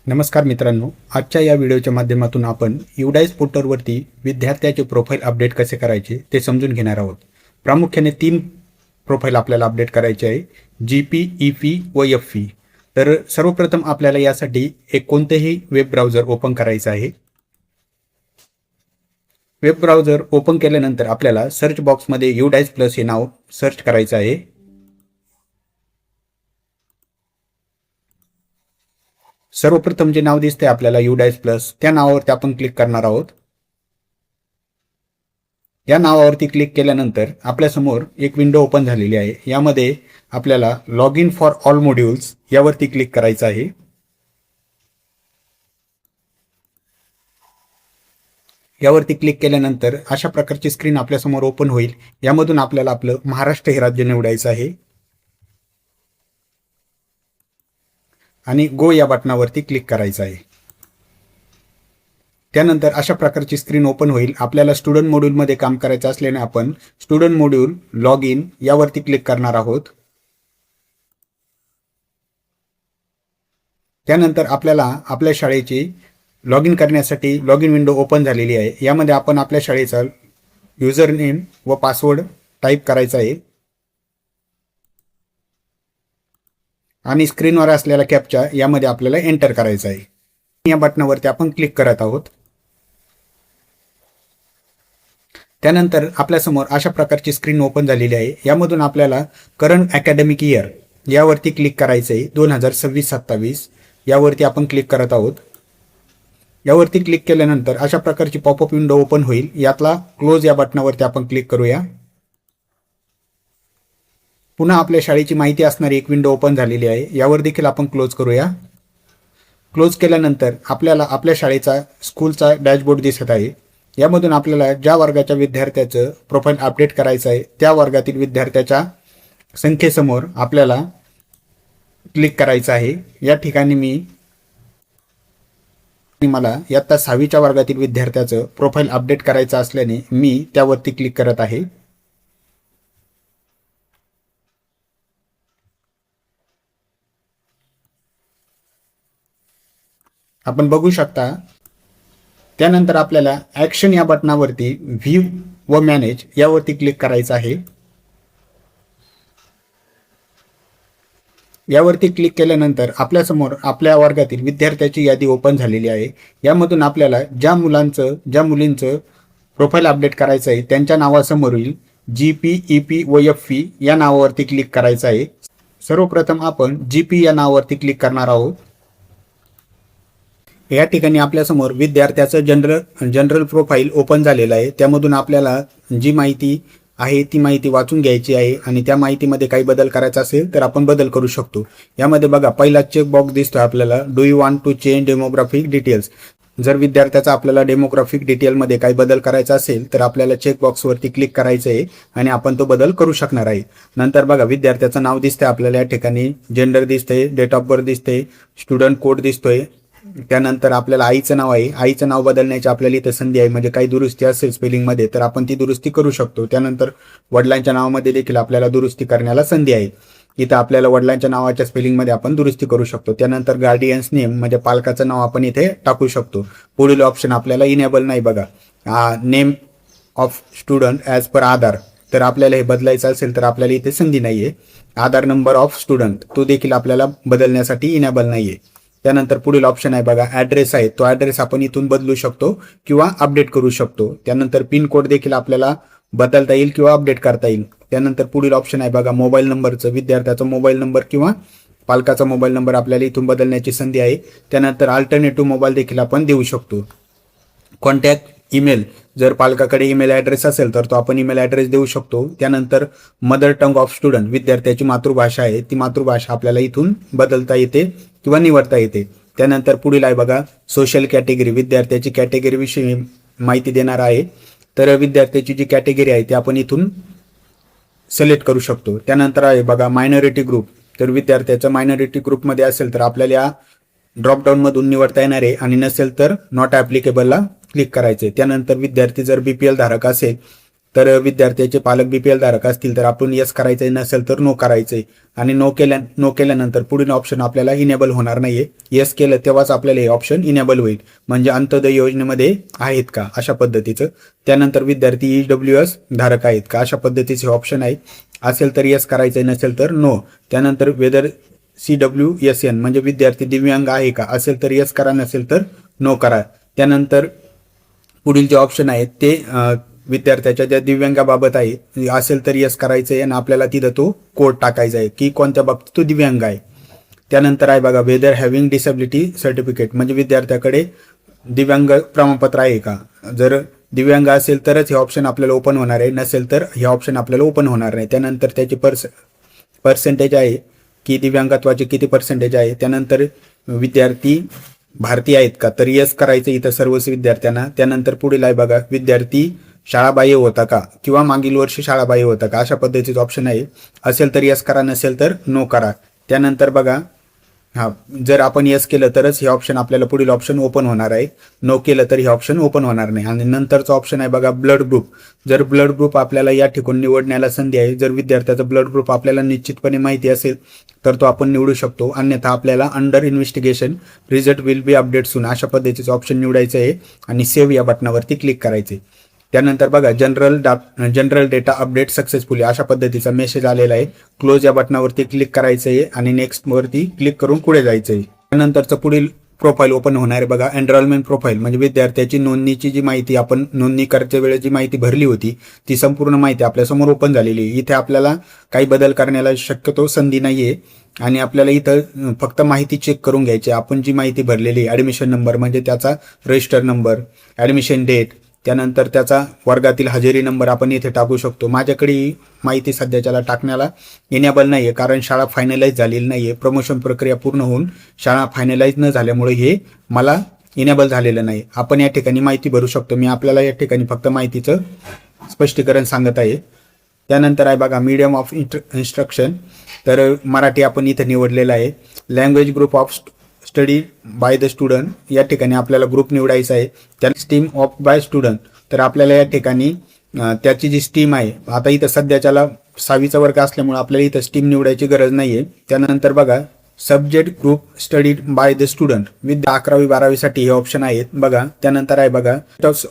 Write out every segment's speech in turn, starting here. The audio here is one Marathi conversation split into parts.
नमस्कार मित्रांनो, आजच्या या व्हिडिओच्या माध्यमातून आपण युडाइस पोर्टलवरती विद्यार्थ्याचे प्रोफाईल अपडेट कसे करायचे ते समजून घेणार आहोत. प्रामुख्याने 3 प्रोफाईल आपल्याला अपडेट करायचे आहे, जीपी, ईपी व एफपी. तर सर्वप्रथम आपल्याला यासाठी एक कोणतेही वेब ब्राउझर ओपन करायचं आहे. वेब ब्राउझर ओपन केल्यानंतर आपल्याला सर्च बॉक्समध्ये युडाइस प्लस हे नाव सर्च करायचं आहे. सर्वप्रथम जे नाव दिसते आपल्याला युडाइस प्लस, त्या नावावरती आपण क्लिक करणार आहोत. या नावावरती क्लिक केल्यानंतर आपल्यासमोर एक विंडो ओपन झालेली आहे. यामध्ये आपल्याला log in for all modules यावरती क्लिक करायचं आहे. यावरती क्लिक केल्यानंतर अशा प्रकारची स्क्रीन आपल्यासमोर ओपन होईल. यामधून आपल्याला आपलं महाराष्ट्र हे राज्य निवडायचं आहे आणि गो या बटनावरती क्लिक करायचं आहे. त्यानंतर अशा प्रकारची स्क्रीन ओपन होईल. आपल्याला स्टुडंट मॉड्यूलमध्ये काम करायचं असल्याने आपण स्टुडंट मॉड्यूल लॉग इन यावरती क्लिक करणार आहोत. त्यानंतर आपल्याला आपल्या शाळेची लॉग इन करण्यासाठी लॉग इन विंडो ओपन झालेली आहे. यामध्ये आपण आपल्या शाळेचा युजर नेम व पासवर्ड टाईप करायचा आहे आणि स्क्रीनवर असलेला कॅप्चा यामध्ये आपल्याला एंटर करायचा आहे. या बटनावरती आपण क्लिक करत आहोत. त्यानंतर आपल्यासमोर अशा प्रकारची स्क्रीन ओपन झालेली आहे. यामधून आपल्याला करंट अकॅडमिक इयर यावरती क्लिक करायचं आहे. 2026-27 यावरती आपण क्लिक करत आहोत. यावरती क्लिक केल्यानंतर अशा प्रकारची पॉपअप विंडो ओपन होईल. यातला क्लोज या बटनावरती आपण क्लिक करूया. पुन्हा आपल्या शाळेची माहिती असणारी एक विंडो ओपन झालेली आहे. यावर देखील आपण क्लोज करूया. क्लोज केल्यानंतर आपल्याला आपल्या शाळेचा स्कूलचा डॅशबोर्ड दिसत आहे. यामधून आपल्याला ज्या वर्गाच्या विद्यार्थ्याचं प्रोफाईल अपडेट करायचं आहे त्या वर्गातील विद्यार्थ्याच्या संख्येसमोर आपल्याला क्लिक करायचं आहे. या ठिकाणी मला इयत्ता 6वीच्या वर्गातील विद्यार्थ्याचं प्रोफाईल अपडेट करायचं असल्याने मी त्यावरती क्लिक करत आहे. आपण बघू शकता. त्यानंतर आपल्याला ॲक्शन या बटनावरती व्ह्यू व मॅनेज यावरती क्लिक करायचं आहे. यावरती क्लिक केल्यानंतर आपल्यासमोर आपल्या वर्गातील विद्यार्थ्याची यादी ओपन झालेली आहे. यामधून आपल्याला ज्या मुलींचं प्रोफाईल अपडेट करायचं आहे त्यांच्या नावासमोरील जीपी, ईपी व एफपी या नावावरती क्लिक करायचं आहे. सर्वप्रथम आपण जीपी या नावावरती क्लिक करणार आहोत. या ठिकाणी आपल्यासमोर विद्यार्थ्याचं जनरल प्रोफाईल ओपन झालेलं आहे. त्यामधून आपल्याला जी माहिती आहे ती माहिती वाचून घ्यायची आहे आणि त्या माहितीमध्ये काही बदल करायचा असेल तर आपण बदल करू शकतो. यामध्ये बघा, पहिला चेक बॉक्स दिसतो आपल्याला, do you want to change demographic details. जर विद्यार्थ्याचा आपल्याला डेमोग्राफिक डिटेलमध्ये काही बदल करायचा असेल तर आपल्याला चेक बॉक्सवरती क्लिक करायचं आहे आणि आपण तो बदल करू शकणार आहे. नंतर बघा, विद्यार्थ्याचं नाव दिसतंय आपल्याला, या ठिकाणी जेंडर दिसतंय, डेट ऑफ बर्थ दिसतंय, स्टुडंट कोड दिसतोय. त्यानंतर आपल्याला आईचं नाव आहे, आईचं नाव बदलण्याची आपल्याला इथं संधी आहे. म्हणजे काही दुरुस्ती असेल स्पेलिंगमध्ये तर आपण ती दुरुस्ती करू शकतो. त्यानंतर वडिलांच्या नावामध्ये देखील आपल्याला दुरुस्ती करण्याला संधी आहे. इथं आपल्याला वडिलांच्या नावाच्या स्पेलिंगमध्ये आपण दुरुस्ती करू शकतो. त्यानंतर गार्डियन्स नेम म्हणजे पालकाचं नाव आपण इथे टाकू शकतो. पुढील ऑप्शन आपल्याला इनेबल नाही. बघा, name of student as per Aadhaar, तर आपल्याला हे बदलायचं असेल तर आपल्याला इथे संधी नाही आहे. आधार नंबर ऑफ स्टुडंट तो देखील आपल्याला बदलण्यासाठी इनेबल नाही आहे. त्यानंतर पुढील ऑप्शन आहे बघा, ॲड्रेस आहे, तो ॲड्रेस आपण इथून बदलू शकतो किंवा अपडेट करू शकतो. त्यानंतर पिन कोड देखील आपल्याला बदलता येईल किंवा अपडेट करता येईल. त्यानंतर पुढील ऑप्शन आहे बघा, मोबाईल नंबरचं, विद्यार्थ्याचा मोबाईल नंबर किंवा पालकाचा मोबाईल नंबर आपल्याला इथून बदलण्याची संधी आहे. त्यानंतर अल्टरनेटिव्ह मोबाईल देखील आपण देऊ शकतो. कॉन्टॅक्ट ईमेल, जर पालकाकडे ईमेल ॲड्रेस असेल तर तो आपण ईमेल ॲड्रेस देऊ शकतो. त्यानंतर मदर टंग ऑफ स्टुडंट, विद्यार्थ्याची मातृभाषा आहे, ती मातृभाषा आपल्याला इथून बदलता येते किंवा निवडता येते. त्यानंतर पुढील आहे बघा, सोशल कॅटेगरी, विद्यार्थ्याची कॅटेगरीविषयी माहिती देणार आहे. तर विद्यार्थ्याची जी कॅटेगरी आहे ती आपण इथून सिलेक्ट करू शकतो. त्यानंतर आहे बघा, मायनॉरिटी ग्रुप, तर विद्यार्थ्याचं मायनॉरिटी ग्रुपमध्ये असेल तर आपल्याला या ड्रॉपडाऊनमधून निवडता येणार आहे आणि नसेल तर नॉट ॲप्लिकेबलला क्लिक करायचे. त्यानंतर विद्यार्थी जर BPL धारक असेल तर विद्यार्थ्याचे पालक बीपीएल धारक असतील तर आपण येस करायचंय, नसेल तर नो करायचंय. आणि नो केल्यानंतर पुढील ऑप्शन आपल्याला इनेबल होणार नाहीये. येस केलं तेव्हाच आपल्याला हे ऑप्शन इनेबल होईल, म्हणजे अंत्योदय योजनेमध्ये आहेत का अशा पद्धतीचं. त्यानंतर विद्यार्थी EWS धारक आहेत का अशा पद्धतीचे ऑप्शन आहे. असेल तर येस करायचंय, नसेल तर नो. त्यानंतर वेदर CWSN म्हणजे विद्यार्थी दिव्यांग आहे का, असेल तर येस करा, नसेल तर नो करा. त्यानंतर पुढील जे ऑप्शन आहेत ते विद्यार्थ्याच्या ज्या दिव्यांगाबाबत आहे, असेल तर येस करायचं आहे आणि आपल्याला तिथं तो कोड टाकायचा आहे की कोणत्या बाबतीत तो दिव्यांग आहे. त्यानंतर आहे बघा वेदर हॅव्हिंग डिसेबिलिटी सर्टिफिकेट म्हणजे विद्यार्थ्याकडे दिव्यांग प्रमाणपत्र आहे का. जर दिव्यांग असेल तरच हे ऑप्शन आपल्याला ओपन होणार आहे, नसेल तर हे ऑप्शन आपल्याला ओपन होणार नाही. त्यानंतर त्याची पर्सेंटेज आहे की दिव्यांगत्वाचे किती पर्सेंटेज आहे. त्यानंतर विद्यार्थी भारतीय आहेत का, तर येस करायचं इथं सर्वच विद्यार्थ्यांना. त्यानंतर पुढील आहे बघा विद्यार्थी शाळाबाह्य होता का किंवा मागील वर्षी शाळाबाह्य होता का अशा पद्धतीचं ऑप्शन आहे. असेल तर येस करा, नसेल तर नो करा. त्यानंतर बघा जर आपण येस केलं तरच हे ऑप्शन आपल्याला पुढील ऑप्शन ओपन होणार आहे, नो केलं तर हे ऑप्शन ओपन होणार नाही. आणि नंतरचा ऑप्शन आहे बघा ब्लड ग्रुप. जर ब्लड ग्रुप आपल्याला या ठिकाणी निवडण्याला संधी आहे, जर विद्यार्थ्याचा ब्लड ग्रुप आपल्याला निश्चितपणे माहिती असेल तर तो आपण निवडू शकतो. अन्यथा आपल्याला under investigation result will be update soon अशा पद्धतीचं ऑप्शन निवडायचं आहे आणि सेव्ह या बटनावरती क्लिक करायचे. त्यानंतर बघा जनरल डेटा अपडेट सक्सेसफुली अशा पद्धतीचा मेसेज आलेला आहे. क्लोज या बटनावरती क्लिक करायचं आहे आणि नेक्स्ट वरती क्लिक करून पुढे जायचं आहे. त्यानंतरचं पुढील प्रोफाईल ओपन होणार आहे बघा एनरोलमेंट प्रोफाईल म्हणजे विद्यार्थ्याची नोंदणीची जी माहिती आपण नोंदणी करते वेळेस जी माहिती भरली होती ती संपूर्ण माहिती आपल्यासमोर ओपन झालेली आहे. इथे आपल्याला काही बदल करण्याला शक्यतो संधी नाहीये आणि आपल्याला इथं फक्त माहिती चेक करून घ्यायची. आपण जी माहिती भरलेली आहे ॲडमिशन नंबर म्हणजे त्याचा रजिस्टर नंबर, ॲडमिशन डेट, त्यानंतर त्याचा वर्गातील हजेरी नंबर आपण इथे टाकू शकतो. माझ्याकडे ही माहिती सध्याच्याला टाकण्याला इनेबल नाही आहे कारण शाळा फायनलाइज झालेली नाही आहे. प्रमोशन प्रक्रिया पूर्ण होऊन शाळा फायनलाइज न झाल्यामुळे हे मला इनेबल झालेलं नाही. आपण या ठिकाणी माहिती भरू शकतो. मी आपल्याला या ठिकाणी फक्त माहितीचं स्पष्टीकरण सांगत आहे. त्यानंतर आहे बघा मीडियम ऑफ इन्स्ट्रक्शन, तर मराठी आपण इथे निवडलेलं आहे. Language group of study bye the student या ठिकाणी आपल्याला ग्रुप निवडायचा आहे. त्या स्ट्रीम ऑफ बाय स्टुडंट तर आपल्याला या ठिकाणी त्याची जी स्ट्रीम आहे, आता इथं सध्याच्याला 6वीचा वर्ग असल्यामुळे आपल्याला इथं स्ट्रीम निवडायची गरज नाहीये. त्यानंतर बघा subject group studied by the student with 11वी-12वी साठी हे ऑप्शन आहेत बघा. त्यानंतर आहे बघा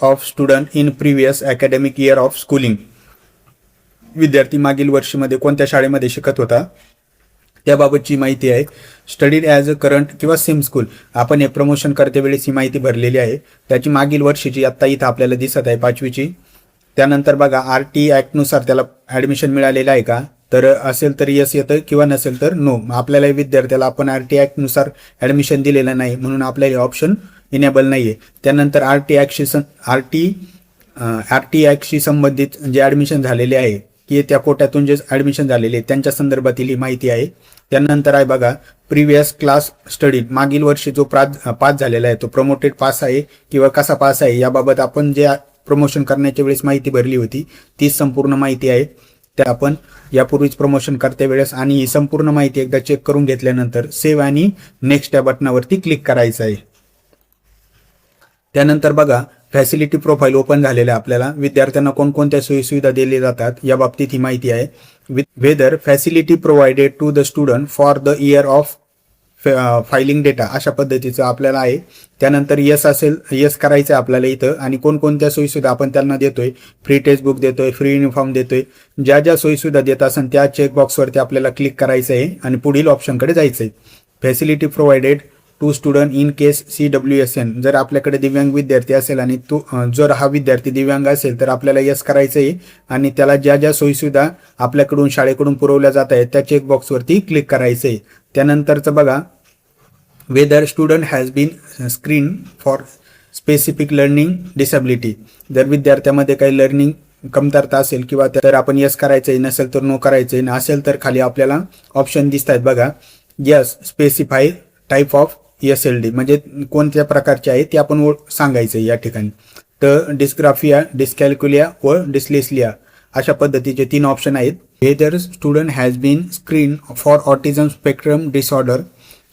of student in previous academic year of schooling विद्यार्थी मागील वर्षीमध्ये कोणत्या शाळेमध्ये शिकत होता त्याबाबतची माहिती आहे. स्टडीड ॲज अ करंट किंवा सेम स्कूल आपण हे प्रमोशन करते वेळेस ही माहिती भरलेली आहे. त्याची मागील वर्षीची आत्ता इथं आपल्याला दिसत आहे 5वीची. त्यानंतर बघा RT ॲक्टनुसार त्याला ॲडमिशन मिळालेलं आहे का, तर असेल तर येस येतं किंवा नसेल तर नो. आपल्याला विद्यार्थ्याला आपण RT ॲक्टनुसार ॲडमिशन दिलेलं नाही म्हणून आपल्याला ऑप्शन इनेबल नाही आहे. त्यानंतर RT ॲक्टशी संबंधित जे ॲडमिशन झालेले आहे की त्या कोट्यातून जे ॲडमिशन झालेले त्यांच्या संदर्भातील ही माहिती आहे. त्यानंतर आहे बघा प्रिव्हियस क्लास स्टडी मागील वर्षी जो पास झालेला आहे तो प्रमोटेड पास आहे किंवा कसा पास आहे याबाबत आपण जे प्रमोशन करण्याच्या वेळेस माहिती भरली होती ती संपूर्ण माहिती आहे. त्या आपण यापूर्वीच प्रमोशन करते वेळेस आणि ही संपूर्ण माहिती एकदा चेक करून घेतल्यानंतर सेव्ह आणि नेक्स्ट या बटनावरती क्लिक करायचं आहे. त्यानंतर बघा फॅसिलिटी प्रोफाईल ओपन झालेलं आहे. आपल्याला विद्यार्थ्यांना कोणकोणत्या सोयीसुविधा दिल्या जातात या बाबतीत ही माहिती आहे. Whether facility provided to the student for the year of filing data अशा पद्धतीचं आपल्याला आहे. त्यानंतर येस असेल येस करायचं आहे आपल्याला इथं आणि कोणकोणत्या सोयीसुविधा आपण त्यांना देतोय, फ्री टेक्स्ट बुक देतोय, फ्री युनिफॉर्म देतोय, ज्या ज्या सोयीसुविधा देत असेल त्या चेकबॉक्सवरती आपल्याला क्लिक करायचं आहे आणि पुढील ऑप्शनकडे जायचं आहे. Facility provided to student in case CWSN जर आपल्याकडे दिव्यांग विद्यार्थी असेल आणि जर हा विद्यार्थी दिव्यांग असेल तर आपल्याला येस करायचं आहे आणि त्याला ज्या ज्या सोयीसुविधा आपल्याकडून शाळेकडून पुरवल्या जात आहेत त्या चेकबॉक्सवरती क्लिक करायचं आहे. त्यानंतरचं बघा whether student has been screen for specific learning disability जर विद्यार्थ्यामध्ये काही लर्निंग कमतरता असेल किंवा तर आपण येस करायचं आहे, नसेल तर नो करायचं आहे. असेल तर खाली आपल्याला ऑप्शन दिसत आहेत बघा yes specify type of SLD म्हणजे कोणत्या प्रकारचे आहे ते आपण सांगायचं या ठिकाणी. तर डिस्ग्राफिया, डिस्कॅल्क्युलिया व डिस्लेक्सिया अशा पद्धतीचे 3 ऑप्शन आहेत. Whether student has been screen for autism spectrum disorder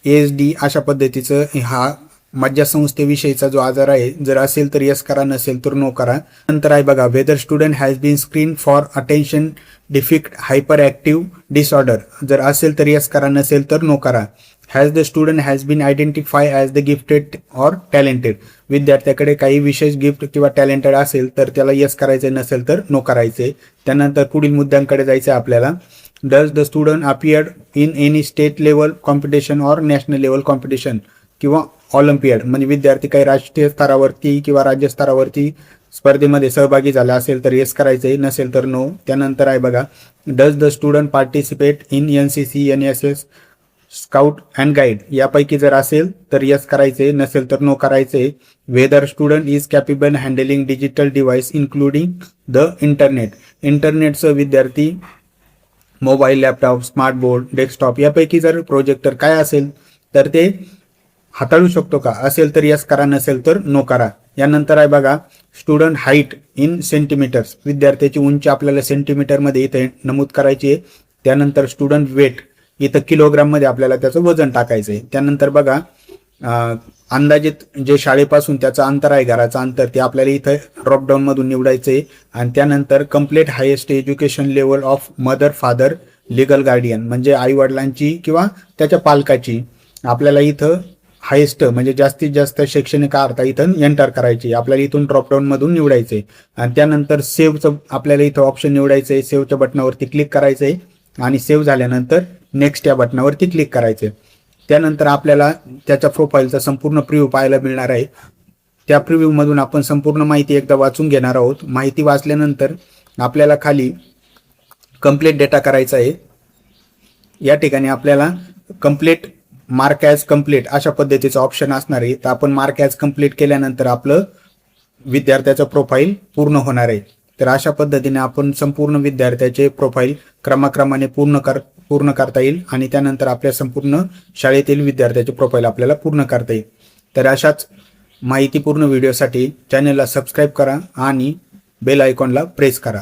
ASD अशा पद्धतीचं हा मज्जासंस्थेविषयीचा जो आजार आहे जर असेल तर यस करा, नसेल तर नो करा. नंतर आहे बघा whether student has been screen for attention deficit hyperactive disorder. जर असेल तर यस करा, नसेल तर नो करा. Has the student has been identify as the gifted or talented. विद्यार्थ्याकडे काही विशेष गिफ्ट किंवा टॅलेंटेड असेल तर त्याला यस करायचे, नसेल तर नो करायचे. त्यानंतर पुढील मुद्द्यांकडे जायचं आहे आपल्याला. Does the student appear in any state level competition or national level competition किंवा ऑलिम्पियाड. म्हणजे विद्यार्थी काही राष्ट्रीय स्तरावरती किंवा राज्य स्तरावरती स्पर्धेमध्ये सहभागी झाला असेल तर येस करायचे, नसेल तर नो. त्यानंतर आहे बघा does the student participate in NCC, NSS, scout and guide. यापैकी जर असेल तर यस करायचे, नसेल तर नो करायचे. Whether student is capable handling digital device including the internet. इंटरनेटचं विद्यार्थी mobile, laptop, smart board, desktop यापैकी जर प्रोजेक्टर काय असेल तर ते हाताळू शकतो का. असेल तर यस करा, नसेल तर नो करा. यानंतर आहे बघा स्टुडंट हाईट इन सेंटीमीटर्स. विद्यार्थ्याची उंची आपल्याला सेंटीमीटरमध्ये इथे नमूद करायची आहे. त्यानंतर स्टुडंट वेट इथं किलोग्राममध्ये आपल्याला त्याचं वजन टाकायचं आहे. त्यानंतर बघा अंदाजित जे शाळेपासून त्याचं अंतर आहे, घराचं अंतर, ते आपल्याला इथं ड्रॉपडाऊनमधून निवडायचं आहे. आणि त्यानंतर complete highest education level of mother, father, legal guardian. म्हणजे आईवडिलांची किंवा त्याच्या पालकाची आपल्याला इथं हायेस्ट म्हणजे जास्तीत जास्त शैक्षणिक अर्हता इथं एंटर करायची. आपल्याला इथून ड्रॉपडाऊनमधून निवडायचं आहे. आणि त्यानंतर सेव्हचं आपल्याला इथं ऑप्शन निवडायचं आहे. सेव्हच्या बटनावरती क्लिक करायचं आहे आणि सेव्ह झाल्यानंतर नेक्स्ट या बटनावरती क्लिक करायचं आहे. त्यानंतर आपल्याला त्याच्या प्रोफाईलचा संपूर्ण प्रिव्ह्यू पाहायला मिळणार आहे. त्या प्रिव्ह्यूमधून आपण संपूर्ण माहिती एकदा वाचून घेणार आहोत. माहिती वाचल्यानंतर आपल्याला खाली कंप्लीट डेटा करायचा आहे. या ठिकाणी आपल्याला कंप्लीट मार्क ॲज कंप्लीट अशा पद्धतीचं ऑप्शन असणार आहे. तर आपण मार्क ॲज कंप्लीट केल्यानंतर आपलं विद्यार्थ्याचं प्रोफाईल पूर्ण होणार आहे. तर अशा पद्धतीने आपण संपूर्ण विद्यार्थ्याचे प्रोफाईल क्रमाक्रमाने पूर्ण करता येईल आणि त्यानंतर आपल्या संपूर्ण शाळेतील विद्यार्थ्याचे प्रोफाईल आपल्याला पूर्ण करता येईल. तर अशाच माहितीपूर्ण व्हिडिओसाठी चॅनलला सबस्क्राईब करा आणि बेल आयकॉनला प्रेस करा.